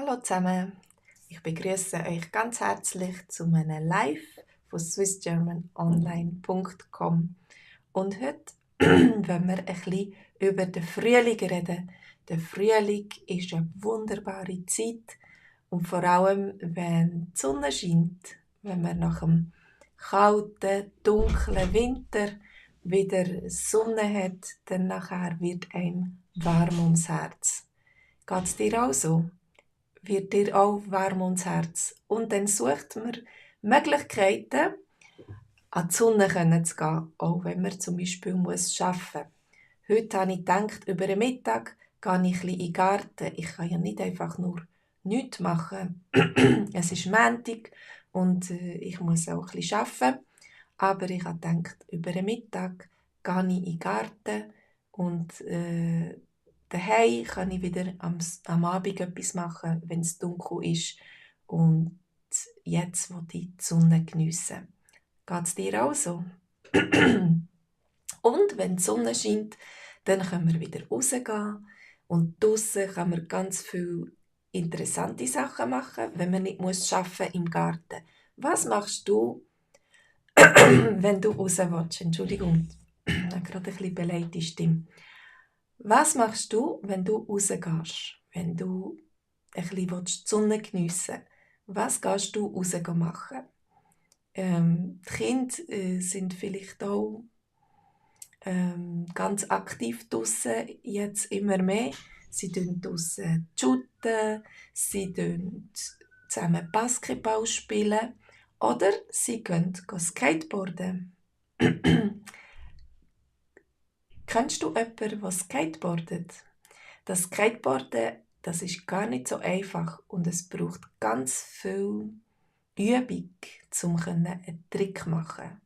Hallo zusammen, ich begrüße euch ganz herzlich zu meinem Live von swissgermanonline.com. Und heute wollen wir ein bisschen über den Frühling reden. Der Frühling ist eine wunderbare Zeit und vor allem, wenn die Sonne scheint, wenn wir nach dem kalten, dunklen Winter wieder Sonne hat, dann nachher wird einem warm ums Herz. Geht es dir auch so? Wird dir auch warm ums Herz? Und dann sucht man Möglichkeiten, an die Sonne zu gehen, auch wenn man zum Beispiel arbeiten muss. Heute habe ich gedacht, über den Mittag gehe ich ein bisschen in den Garten. Ich kann ja nicht einfach nur nichts machen. Es ist Montag und ich muss auch ein bisschen arbeiten. Aber ich habe gedacht, über den Mittag gehe ich in den Garten und daheim kann ich wieder am Abend etwas machen, wenn es dunkel ist. Und jetzt will ich die Sonne geniessen. Geht es dir auch so? Und wenn die Sonne scheint, dann können wir wieder rausgehen. Und draussen kann man ganz viele interessante Sachen machen, wenn man nicht arbeiten im Garten. Was machst du, wenn du raus willst? Entschuldigung, ich habe gerade ein bisschen beleidigte Stimme. Was machst du, wenn du rausgehst? Wenn du ein bisschen die Sonne geniessen willst? Was gehst du raus machen? Die Kinder sind vielleicht auch ganz aktiv draussen, jetzt immer mehr. Sie shooten draussen, sie spielen zusammen Basketball spielen oder sie gehen skateboarden. Kennst du jemanden, der skateboardet? Das Skateboarden, das ist gar nicht so einfach und es braucht ganz viel Übung, um einen Trick zu machen.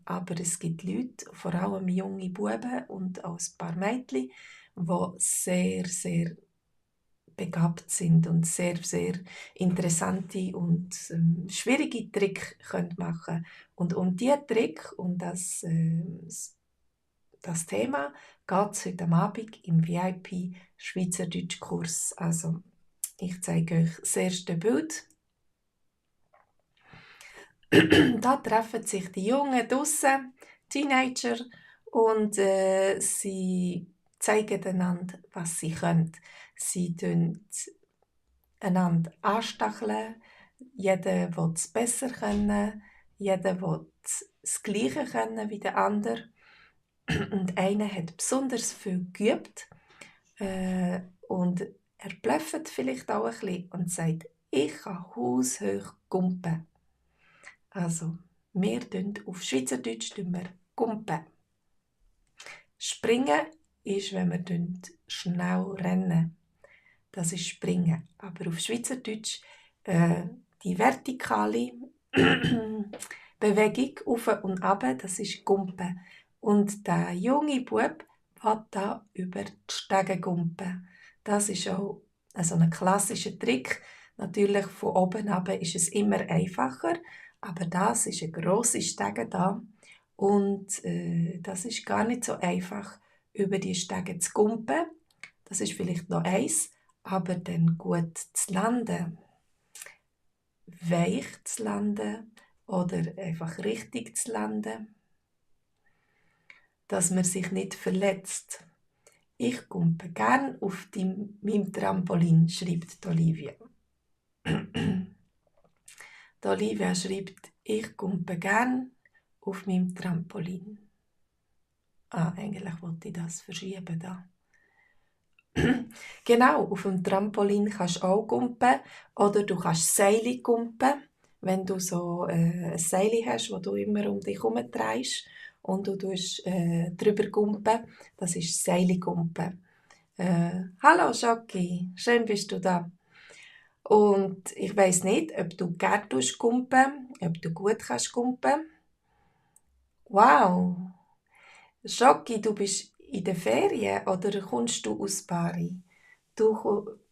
Aber es gibt Leute, vor allem junge Buben und auch ein paar Mädchen, die sehr, sehr begabt sind und sehr, sehr interessante und schwierige Tricks machen können. Und um diesen Trick und das Thema geht es heute Abend im VIP Schweizerdeutsch-Kurs. Also, ich zeige euch das erste Bild. Da treffen sich die Jungen draussen, Teenager, und sie zeigen einander, was sie können. Sie tun einander anstacheln. Jeder will es besser können. Jeder will das Gleiche können wie der andere. Und einer hat besonders viel geübt. Und er blöffet vielleicht auch ein bisschen und sagt, ich kann haushoch gumpen. Also, wir tun auf Schweizerdeutsch gumpen. Springen ist, wenn wir schnell rennen. Das ist Springen. Aber auf Schweizerdeutsch die vertikale Bewegung auf und ab, das ist Gumpen. Und der junge Bub will da über die Stege gumpen. Das ist auch also ein klassischer Trick. Natürlich von oben ab ist es immer einfacher, aber das ist eine grosse Stege da und das ist gar nicht so einfach, über die Stege zu gumpen. Das ist vielleicht noch eins, aber dann gut zu landen, weich zu landen oder einfach richtig zu landen, dass man sich nicht verletzt. Ich gumpe gern auf meinem Trampolin, schreibt Olivia. Olivia schreibt, ich gumpe gern auf meinem Trampolin. Eigentlich wollte ich das verschieben da. Genau, auf dem Trampolin kannst du auch gumpen oder du kannst Seile gumpen, wenn du so ein Seil hast, das du immer um dich herum drehst und du drüber gumpen. Das ist Seilgumpen. Hallo Jackie, schön bist du da. Und ich weiss nicht, ob du gerne gumpen, ob du gut kannst gumpen. Wow! Jackie, du bist in den Ferien oder kommst du aus Bari?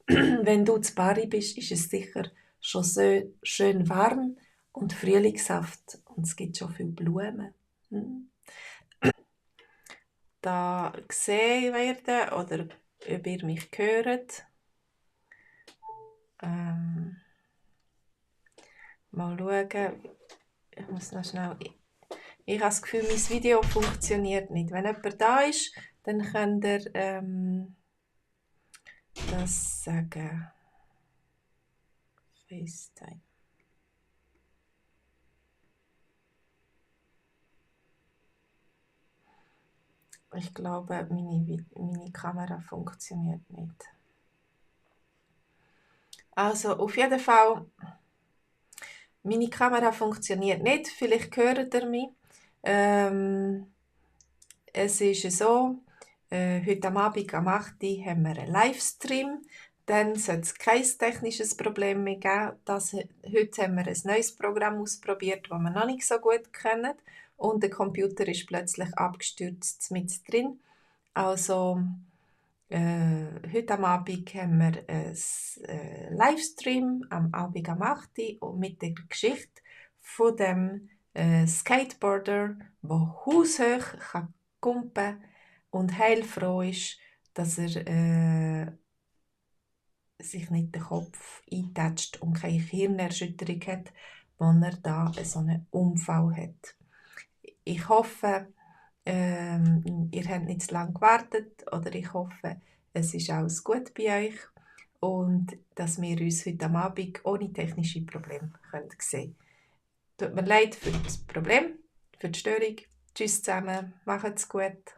Wenn du zu Bari bist, ist es sicher schon so schön warm und frühlingshaft und es gibt schon viele Blumen. Hm. Da gesehen werden oder ob ihr mich hört. Mal schauen. Ich muss noch schnell... Ich habe das Gefühl, mein Video funktioniert nicht. Wenn jemand da ist, dann könnt ihr das sagen. FaceTime. Ich glaube, meine Kamera funktioniert nicht. Also, auf jeden Fall, meine Kamera funktioniert nicht. Vielleicht hört ihr mich. Es ist so, heute am Abend am 8. Uhr haben wir einen Livestream. Dann sollte es kein technisches Problem mehr geben. Heute haben wir ein neues Programm ausprobiert, das wir noch nicht so gut kennen. Und der Computer ist plötzlich abgestürzt mit drin. Also, heute am Abend haben wir einen Livestream am Abend am 8. Uhr mit der Geschichte von dem Skateboarder, der haushoch kumpen kann und heilfroh ist, dass er sich nicht den Kopf eintätscht und keine Hirnerschütterung hat, wenn er da so einen Unfall hat. Ich hoffe, ihr habt nicht zu lange gewartet, oder ich hoffe, es ist alles gut bei euch und dass wir uns heute am Abend ohne technische Probleme sehen können. Tut mir leid für das Problem, für die Störung. Tschüss zusammen, macht's gut.